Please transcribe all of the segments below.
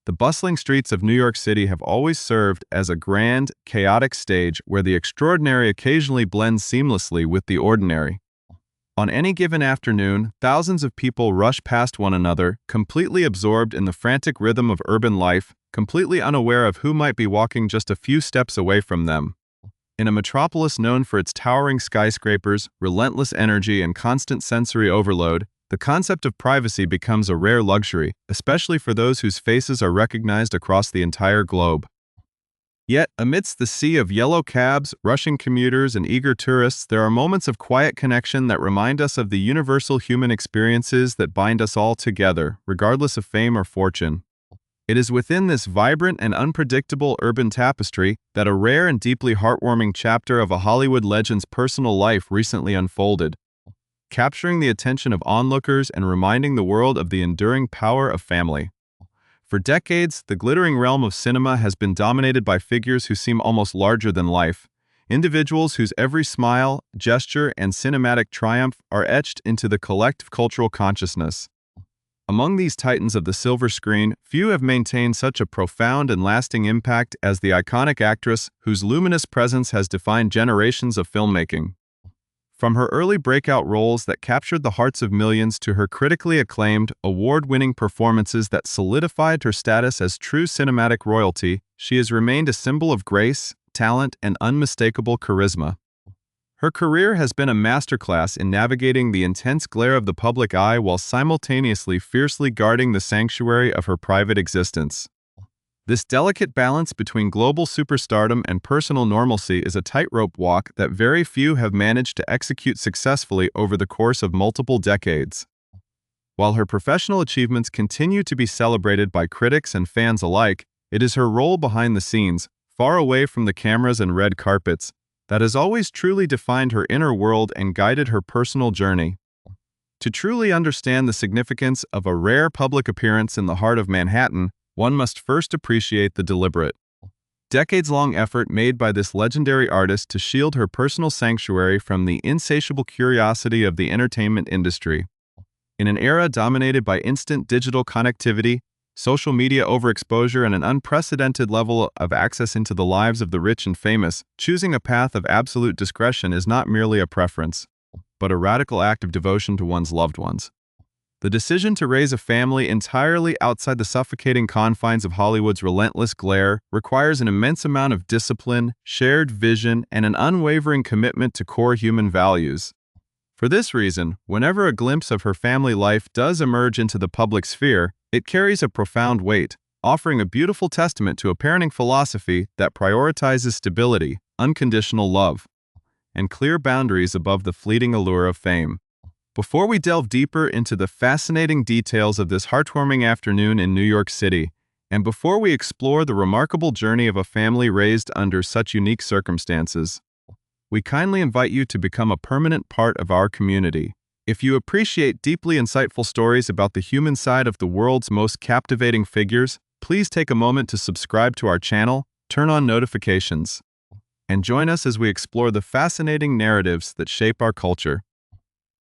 The bustling streets of New York City have always served as a grand, chaotic stage where the extraordinary occasionally blends seamlessly with the ordinary. On any given afternoon, thousands of people rush past one another, completely absorbed in the frantic rhythm of urban life, completely unaware of who might be walking just a few steps away from them. In a metropolis known for its towering skyscrapers, relentless energy, and constant sensory overload, the concept of privacy becomes a rare luxury, especially for those whose faces are recognized across the entire globe. Yet, amidst the sea of yellow cabs, rushing commuters, and eager tourists, there are moments of quiet connection that remind us of the universal human experiences that bind us all together, regardless of fame or fortune. It is within this vibrant and unpredictable urban tapestry that a rare and deeply heartwarming chapter of a Hollywood legend's personal life recently unfolded, capturing the attention of onlookers and reminding the world of the enduring power of family. For decades, the glittering realm of cinema has been dominated by figures who seem almost larger than life, individuals whose every smile, gesture, and cinematic triumph are etched into the collective cultural consciousness. Among these titans of the silver screen, few have maintained such a profound and lasting impact as the iconic actress whose luminous presence has defined generations of filmmaking. From her early breakout roles that captured the hearts of millions to her critically acclaimed, award-winning performances that solidified her status as true cinematic royalty, she has remained a symbol of grace, talent, and unmistakable charisma. Her career has been a masterclass in navigating the intense glare of the public eye while simultaneously fiercely guarding the sanctuary of her private existence. This delicate balance between global superstardom and personal normalcy is a tightrope walk that very few have managed to execute successfully over the course of multiple decades. While her professional achievements continue to be celebrated by critics and fans alike, it is her role behind the scenes, far away from the cameras and red carpets, that has always truly defined her inner world and guided her personal journey. To truly understand the significance of a rare public appearance in the heart of Manhattan, one must first appreciate the deliberate, decades-long effort made by this legendary artist to shield her personal sanctuary from the insatiable curiosity of the entertainment industry. In an era dominated by instant digital connectivity, social media overexposure, and an unprecedented level of access into the lives of the rich and famous, choosing a path of absolute discretion is not merely a preference, but a radical act of devotion to one's loved ones. The decision to raise a family entirely outside the suffocating confines of Hollywood's relentless glare requires an immense amount of discipline, shared vision, and an unwavering commitment to core human values. For this reason, whenever a glimpse of her family life does emerge into the public sphere, it carries a profound weight, offering a beautiful testament to a parenting philosophy that prioritizes stability, unconditional love, and clear boundaries above the fleeting allure of fame. Before we delve deeper into the fascinating details of this heartwarming afternoon in New York City, and before we explore the remarkable journey of a family raised under such unique circumstances, we kindly invite you to become a permanent part of our community. If you appreciate deeply insightful stories about the human side of the world's most captivating figures, please take a moment to subscribe to our channel, turn on notifications, and join us as we explore the fascinating narratives that shape our culture.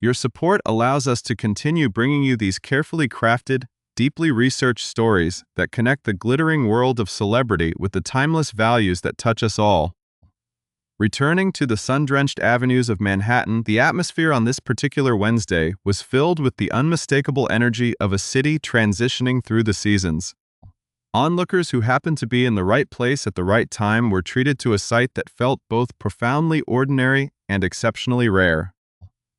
Your support allows us to continue bringing you these carefully crafted, deeply researched stories that connect the glittering world of celebrity with the timeless values that touch us all. Returning to the sun-drenched avenues of Manhattan, the atmosphere on this particular Wednesday was filled with the unmistakable energy of a city transitioning through the seasons. Onlookers who happened to be in the right place at the right time were treated to a sight that felt both profoundly ordinary and exceptionally rare.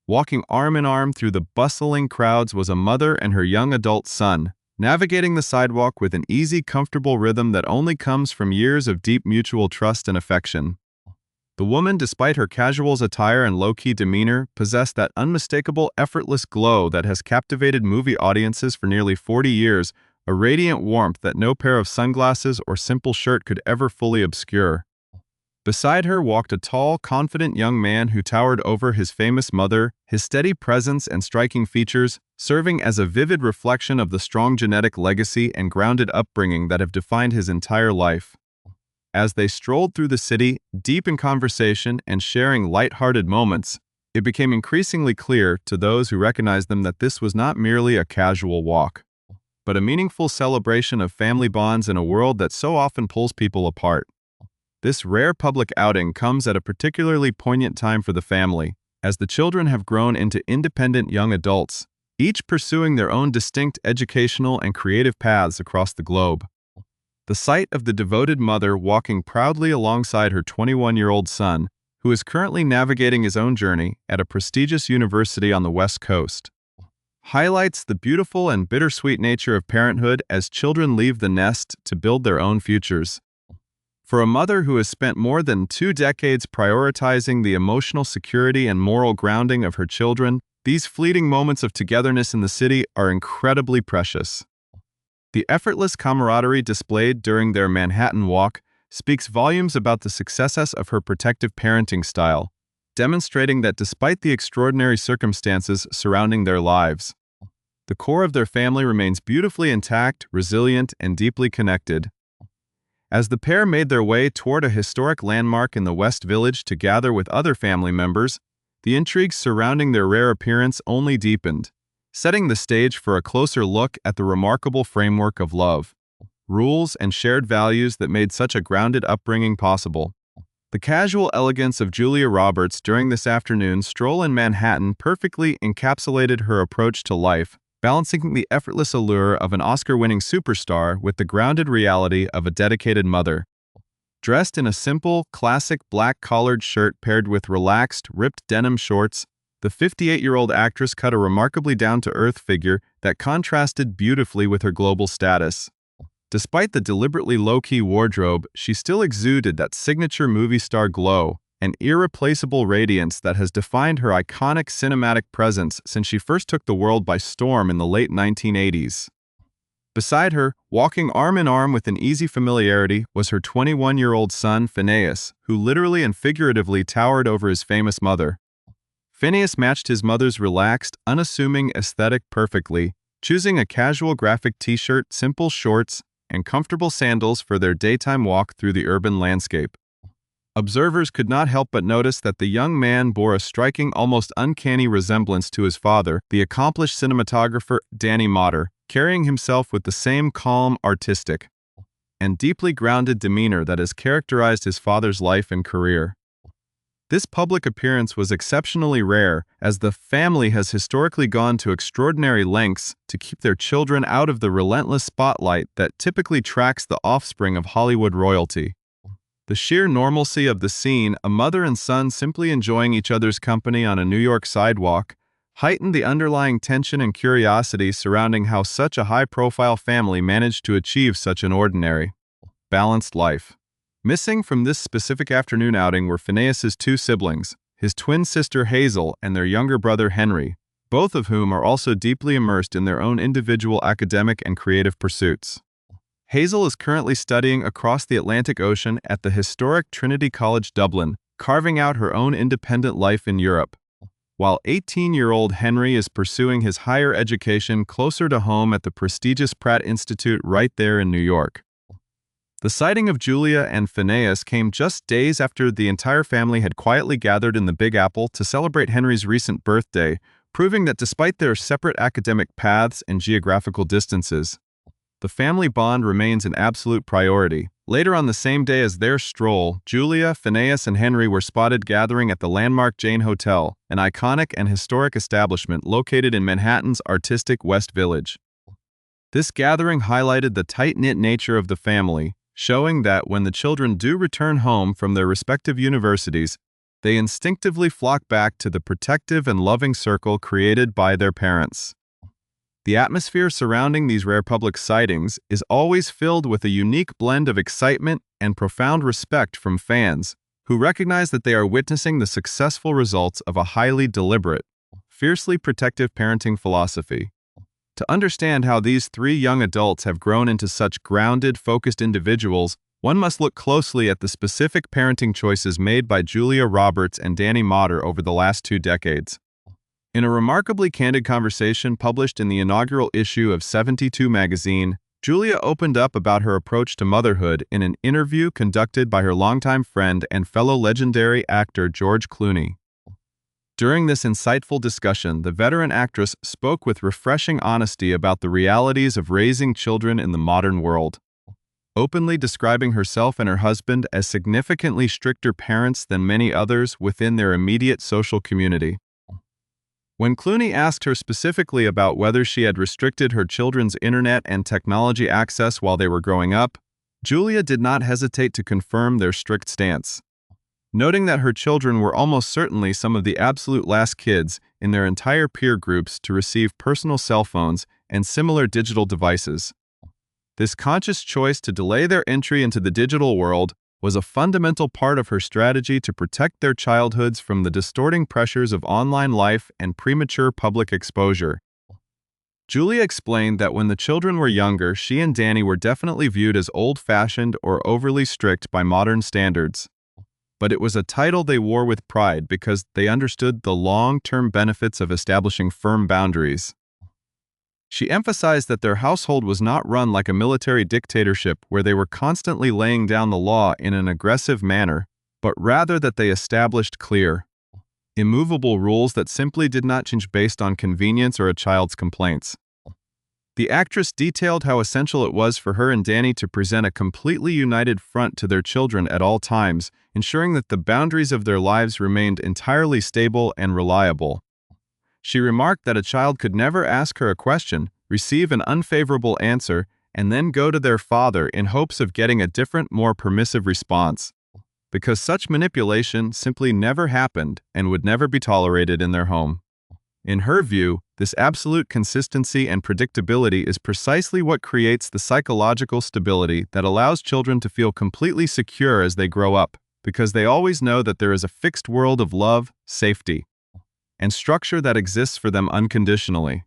Walking arm in arm through the bustling crowds was a mother and her young adult son, navigating the sidewalk with an easy, comfortable rhythm that only comes from years of deep mutual trust and affection. The woman, despite her casual attire and low-key demeanor, possessed that unmistakable, effortless glow that has captivated movie audiences for nearly 40 years, a radiant warmth that no pair of sunglasses or simple shirt could ever fully obscure. Beside her walked a tall, confident young man who towered over his famous mother, his steady presence and striking features serving as a vivid reflection of the strong genetic legacy and grounded upbringing that have defined his entire life. As they strolled through the city, deep in conversation and sharing light-hearted moments, it became increasingly clear to those who recognized them that this was not merely a casual walk, but a meaningful celebration of family bonds in a world that so often pulls people apart. This rare public outing comes at a particularly poignant time for the family, as the children have grown into independent young adults, each pursuing their own distinct educational and creative paths across the globe. The sight of the devoted mother walking proudly alongside her 21-year-old son, who is currently navigating his own journey at a prestigious university on the West Coast, highlights the beautiful and bittersweet nature of parenthood as children leave the nest to build their own futures. For a mother who has spent more than 2 decades prioritizing the emotional security and moral grounding of her children, these fleeting moments of togetherness in the city are incredibly precious. The effortless camaraderie displayed during their Manhattan walk speaks volumes about the successes of her protective parenting style, demonstrating that despite the extraordinary circumstances surrounding their lives, the core of their family remains beautifully intact, resilient, and deeply connected. As the pair made their way toward a historic landmark in the West Village to gather with other family members, the intrigue surrounding their rare appearance only deepened, setting the stage for a closer look at the remarkable framework of love, rules, and shared values that made such a grounded upbringing possible. The casual elegance of Julia Roberts during this afternoon's stroll in Manhattan perfectly encapsulated her approach to life, balancing the effortless allure of an Oscar-winning superstar with the grounded reality of a dedicated mother. Dressed in a simple, classic black collared shirt paired with relaxed, ripped denim shorts, the 58-year-old actress cut a remarkably down-to-earth figure that contrasted beautifully with her global status. Despite the deliberately low-key wardrobe, she still exuded that signature movie star glow, an irreplaceable radiance that has defined her iconic cinematic presence since she first took the world by storm in the late 1980s. Beside her, walking arm in arm with an easy familiarity, was her 21-year-old son, Phinnaeus, who literally and figuratively towered over his famous mother. Phinnaeus matched his mother's relaxed, unassuming aesthetic perfectly, choosing a casual graphic t-shirt, simple shorts, and comfortable sandals for their daytime walk through the urban landscape. Observers could not help but notice that the young man bore a striking, almost uncanny resemblance to his father, the accomplished cinematographer Danny Moder, carrying himself with the same calm, artistic, and deeply grounded demeanor that has characterized his father's life and career. This public appearance was exceptionally rare, as the family has historically gone to extraordinary lengths to keep their children out of the relentless spotlight that typically tracks the offspring of Hollywood royalty. The sheer normalcy of the scene, a mother and son simply enjoying each other's company on a New York sidewalk, heightened the underlying tension and curiosity surrounding how such a high-profile family managed to achieve such an ordinary, balanced life. Missing from this specific afternoon outing were Phinnaeus' 2 siblings, his twin sister Hazel and their younger brother Henry, both of whom are also deeply immersed in their own individual academic and creative pursuits. Hazel is currently studying across the Atlantic Ocean at the historic Trinity College Dublin, carving out her own independent life in Europe, while 18-year-old Henry is pursuing his higher education closer to home at the prestigious Pratt Institute right there in New York. The sighting of Julia and Phinnaeus came just days after the entire family had quietly gathered in the Big Apple to celebrate Henry's recent birthday, proving that despite their separate academic paths and geographical distances, the family bond remains an absolute priority. Later on the same day as their stroll, Julia, Phinnaeus, and Henry were spotted gathering at the landmark Jane Hotel, an iconic and historic establishment located in Manhattan's artistic West Village. This gathering highlighted the tight-knit nature of the family, showing that when the children do return home from their respective universities, they instinctively flock back to the protective and loving circle created by their parents. The atmosphere surrounding these rare public sightings is always filled with a unique blend of excitement and profound respect from fans, who recognize that they are witnessing the successful results of a highly deliberate, fiercely protective parenting philosophy. To understand how these 3 young adults have grown into such grounded, focused individuals, one must look closely at the specific parenting choices made by Julia Roberts and Danny Moder over the last 2 decades. In a remarkably candid conversation published in the inaugural issue of 72 magazine, Julia opened up about her approach to motherhood in an interview conducted by her longtime friend and fellow legendary actor George Clooney. During this insightful discussion, the veteran actress spoke with refreshing honesty about the realities of raising children in the modern world, openly describing herself and her husband as significantly stricter parents than many others within their immediate social community. When Clooney asked her specifically about whether she had restricted her children's internet and technology access while they were growing up, Julia did not hesitate to confirm their strict stance, noting that her children were almost certainly some of the absolute last kids in their entire peer groups to receive personal cell phones and similar digital devices. This conscious choice to delay their entry into the digital world was a fundamental part of her strategy to protect their childhoods from the distorting pressures of online life and premature public exposure. Julia explained that when the children were younger, she and Danny were definitely viewed as old-fashioned or overly strict by modern standards. But it was a title they wore with pride because they understood the long-term benefits of establishing firm boundaries. She emphasized that their household was not run like a military dictatorship where they were constantly laying down the law in an aggressive manner, but rather that they established clear, immovable rules that simply did not change based on convenience or a child's complaints. The actress detailed how essential it was for her and Danny to present a completely united front to their children at all times, ensuring that the boundaries of their lives remained entirely stable and reliable. She remarked that a child could never ask her a question, receive an unfavorable answer, and then go to their father in hopes of getting a different, more permissive response, because such manipulation simply never happened and would never be tolerated in their home. In her view, this absolute consistency and predictability is precisely what creates the psychological stability that allows children to feel completely secure as they grow up, because they always know that there is a fixed world of love, safety, and structure that exists for them unconditionally.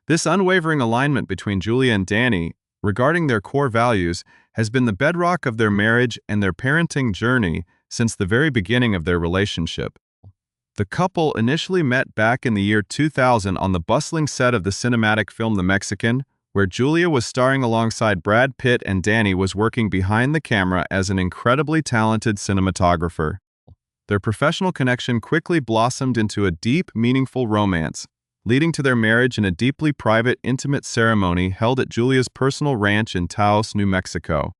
This unwavering alignment between Julia and Danny regarding their core values has been the bedrock of their marriage and their parenting journey since the very beginning of their relationship. The couple initially met back in the year 2000 on the bustling set of the cinematic film The Mexican, where Julia was starring alongside Brad Pitt and Danny was working behind the camera as an incredibly talented cinematographer. Their professional connection quickly blossomed into a deep, meaningful romance, leading to their marriage in a deeply private, intimate ceremony held at Julia's personal ranch in Taos, New Mexico,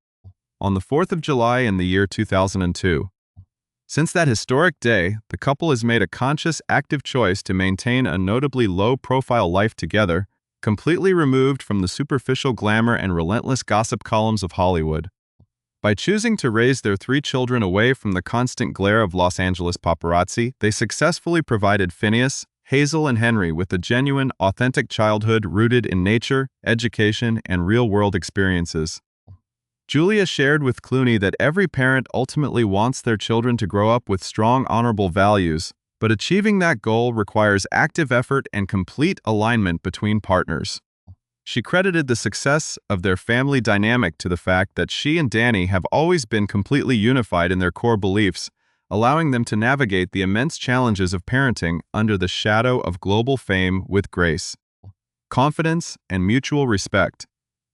on the 4th of July in the year 2002. Since that historic day, the couple has made a conscious, active choice to maintain a notably low-profile life together, completely removed from the superficial glamour and relentless gossip columns of Hollywood. By choosing to raise their 3 children away from the constant glare of Los Angeles paparazzi, they successfully provided Phinnaeus, Hazel, and Henry with a genuine, authentic childhood rooted in nature, education, and real-world experiences. Julia shared with Clooney that every parent ultimately wants their children to grow up with strong, honorable values, but achieving that goal requires active effort and complete alignment between partners. She credited the success of their family dynamic to the fact that she and Danny have always been completely unified in their core beliefs, allowing them to navigate the immense challenges of parenting under the shadow of global fame with grace, confidence, and mutual respect.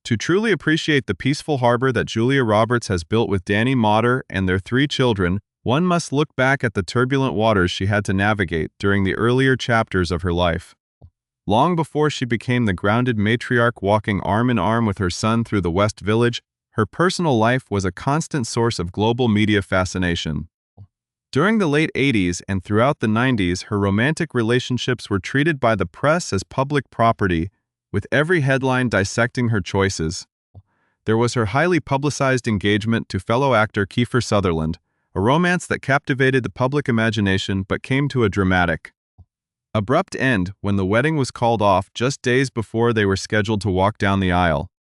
To truly appreciate the peaceful harbor that Julia Roberts has built with Danny Moder and their 3 children, one must look back at the turbulent waters she had to navigate during the earlier chapters of her life. Long before she became the grounded matriarch walking arm in arm with her son through the West Village, her personal life was a constant source of global media fascination. During the late 80s and throughout the 90s, her romantic relationships were treated by the press as public property, with every headline dissecting her choices. There was her highly publicized engagement to fellow actor Kiefer Sutherland, a romance that captivated the public imagination but came to a dramatic, abrupt end when the wedding was called off just days before they were scheduled to walk down the aisle.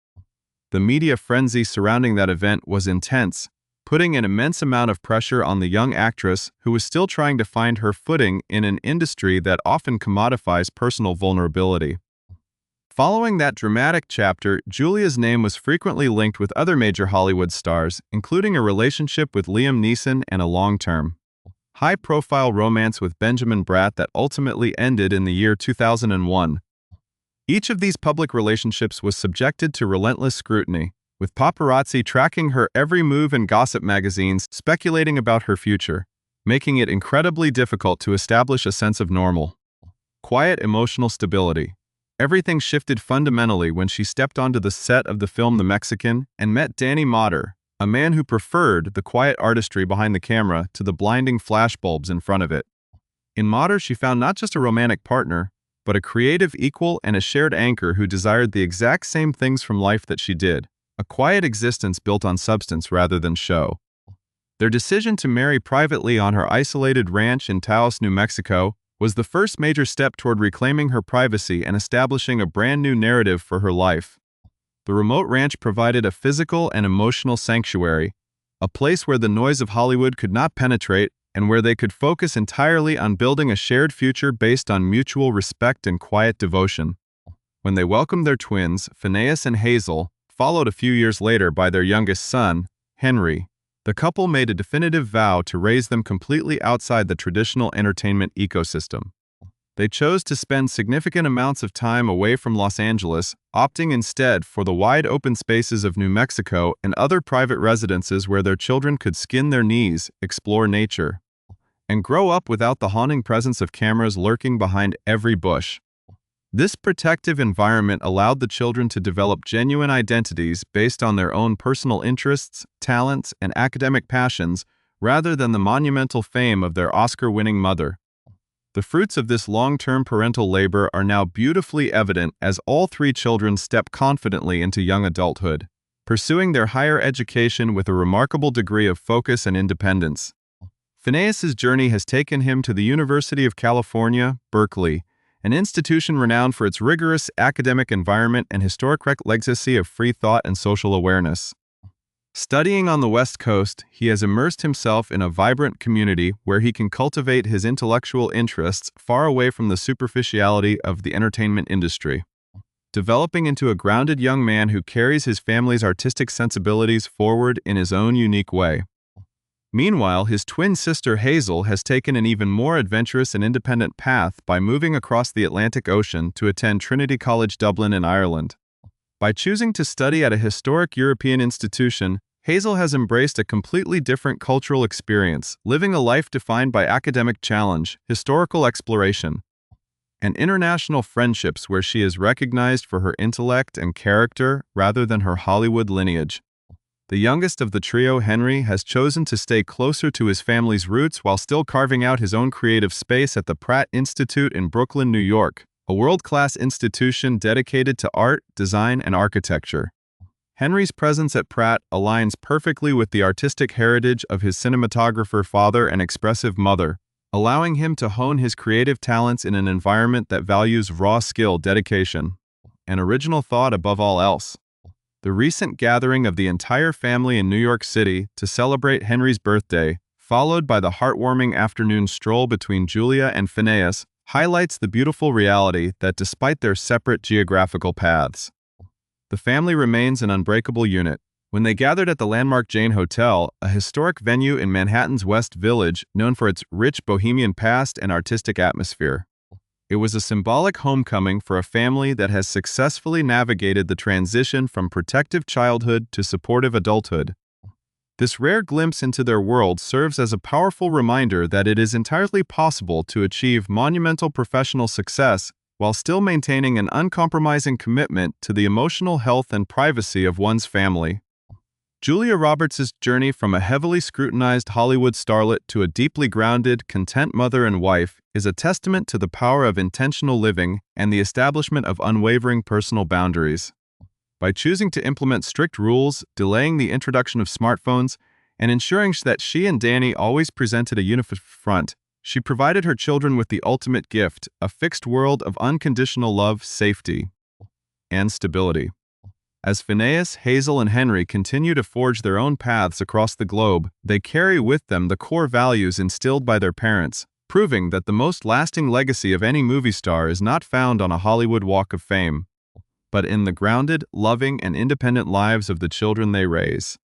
The media frenzy surrounding that event was intense, putting an immense amount of pressure on the young actress who was still trying to find her footing in an industry that often commodifies personal vulnerability. Following that dramatic chapter, Julia's name was frequently linked with other major Hollywood stars, including a relationship with Liam Neeson and a long-term, high-profile romance with Benjamin Bratt that ultimately ended in the year 2001. Each of these public relationships was subjected to relentless scrutiny, with paparazzi tracking her every move and gossip magazines speculating about her future. making it incredibly difficult to establish a sense of normal, quiet emotional stability. Everything shifted fundamentally when she stepped onto the set of the film The Mexican and met Danny Moder, a man who preferred the quiet artistry behind the camera to the blinding flashbulbs in front of it. In Moder, she found not just a romantic partner, but a creative equal and a shared anchor who desired the exact same things from life that she did, a quiet existence built on substance rather than show. Their decision to marry privately on her isolated ranch in Taos, New Mexico, was the first major step toward reclaiming her privacy and establishing a brand new narrative for her life. The remote ranch provided a physical and emotional sanctuary, a place where the noise of Hollywood could not penetrate and where they could focus entirely on building a shared future based on mutual respect and quiet devotion. When they welcomed their twins, Phinnaeus and Hazel, followed a few years later by their youngest son, Henry, the couple made a definitive vow to raise them completely outside the traditional entertainment ecosystem. They chose to spend significant amounts of time away from Los Angeles, opting instead for the wide open spaces of New Mexico and other private residences where their children could skin their knees, explore nature, and grow up without the haunting presence of cameras lurking behind every bush. This protective environment allowed the children to develop genuine identities based on their own personal interests, talents, and academic passions, rather than the monumental fame of their Oscar-winning mother. The fruits of this long-term parental labor are now beautifully evident as all three children step confidently into young adulthood, pursuing their higher education with a remarkable degree of focus and independence. Phinnaeus' journey has taken him to the University of California, Berkeley, an institution renowned for its rigorous academic environment and historic legacy of free thought and social awareness. Studying on the West Coast, he has immersed himself in a vibrant community where he can cultivate his intellectual interests far away from the superficiality of the entertainment industry, developing into a grounded young man who carries his family's artistic sensibilities forward in his own unique way. Meanwhile, his twin sister Hazel has taken an even more adventurous and independent path by moving across the Atlantic Ocean to attend Trinity College Dublin in Ireland. By choosing to study at a historic European institution, Hazel has embraced a completely different cultural experience, living a life defined by academic challenge, historical exploration, and international friendships where she is recognized for her intellect and character rather than her Hollywood lineage. The youngest of the trio, Henry, has chosen to stay closer to his family's roots while still carving out his own creative space at the Pratt Institute in Brooklyn, New York, a world-class institution dedicated to art, design, and architecture. Henry's presence at Pratt aligns perfectly with the artistic heritage of his cinematographer father and expressive mother, allowing him to hone his creative talents in an environment that values raw skill, dedication, and original thought above all else. The recent gathering of the entire family in New York City to celebrate Henry's birthday, followed by the heartwarming afternoon stroll between Julia and Phinnaeus, highlights the beautiful reality that despite their separate geographical paths, the family remains an unbreakable unit. When they gathered at the landmark Jane Hotel, a historic venue in Manhattan's West Village known for its rich bohemian past and artistic atmosphere, it was a symbolic homecoming for a family that has successfully navigated the transition from protective childhood to supportive adulthood. This rare glimpse into their world serves as a powerful reminder that it is entirely possible to achieve monumental professional success while still maintaining an uncompromising commitment to the emotional health and privacy of one's family. Julia Roberts' journey from a heavily scrutinized Hollywood starlet to a deeply grounded, content mother and wife is a testament to the power of intentional living and the establishment of unwavering personal boundaries. By choosing to implement strict rules, delaying the introduction of smartphones, and ensuring that she and Danny always presented a unified front, she provided her children with the ultimate gift, a fixed world of unconditional love, safety, and stability. As Phinnaeus, Hazel, and Henry continue to forge their own paths across the globe, they carry with them the core values instilled by their parents, proving that the most lasting legacy of any movie star is not found on a Hollywood Walk of Fame, but in the grounded, loving, and independent lives of the children they raise.